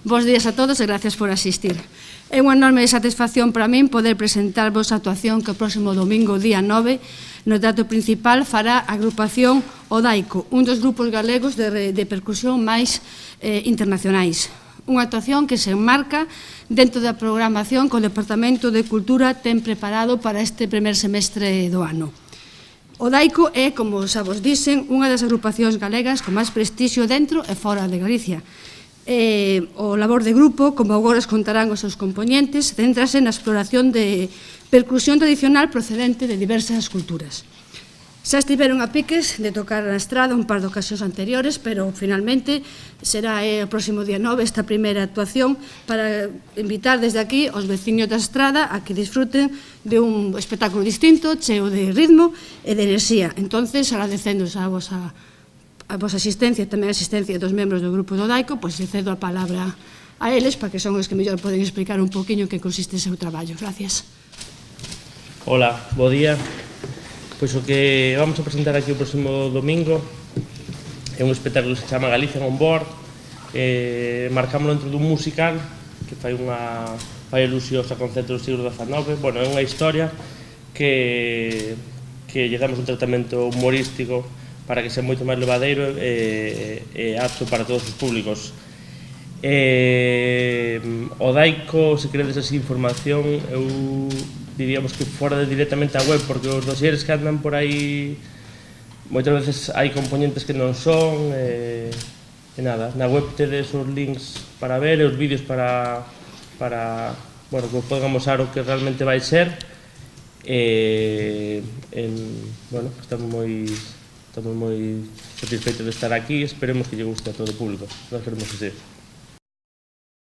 Bos días a todos e gracias por asistir. É unha enorme satisfacción para min poder presentarvos a actuación que o próximo domingo, día 9, no Teatro Principal fará a agrupación Odaico, un dos grupos galegos de percusión máis internacionais. Unha actuación que se enmarca dentro da programación que o Departamento de Cultura ten preparado para este primer semestre do ano. Odaico é, como xa vos dixen, unha das agrupacións galegas con máis prestixio dentro e fora de Galicia. O labor de grupo, como agora os contarán os seus componentes, céntrase na exploración de percusión tradicional procedente de diversas culturas. Xa estiveron a piques de tocar na estrada un par de ocasións anteriores, pero finalmente será o próximo día 9 esta primeira actuación para invitar desde aquí os veciños da estrada a que disfruten de un espectáculo distinto, cheo de ritmo e de enerxía. Entonces, agradecéndoos a vosa asistencia e tamén a asistencia dos membros do grupo do Odaico, pois cedo a palabra a eles para que son os que mellor poden explicar un poquinho que consiste o seu traballo. Gracias. Hola, bo día. Pois o que vamos a presentar aquí o próximo domingo é un espectáculo que se chama Galicia on Board. Marcámoslo dentro dun musical que fai alusións a conceptos do siglo XIX. Bueno, é unha historia que lle damos un tratamento humorístico para que sea moito máis levadeiro e apto para todos os públicos. Odaico, se queredes así información, eu diríamos que fora directamente a web, porque os dosieres que andan por aí moitas veces hai componentes que non son, e nada, na web tedes os links para ver e os vídeos para bueno, que os poden amosar o que realmente vai ser. Bueno, estamos moi satisfeitos de estar aquí, esperemos que lle guste a todo o público, nós queremos que sí.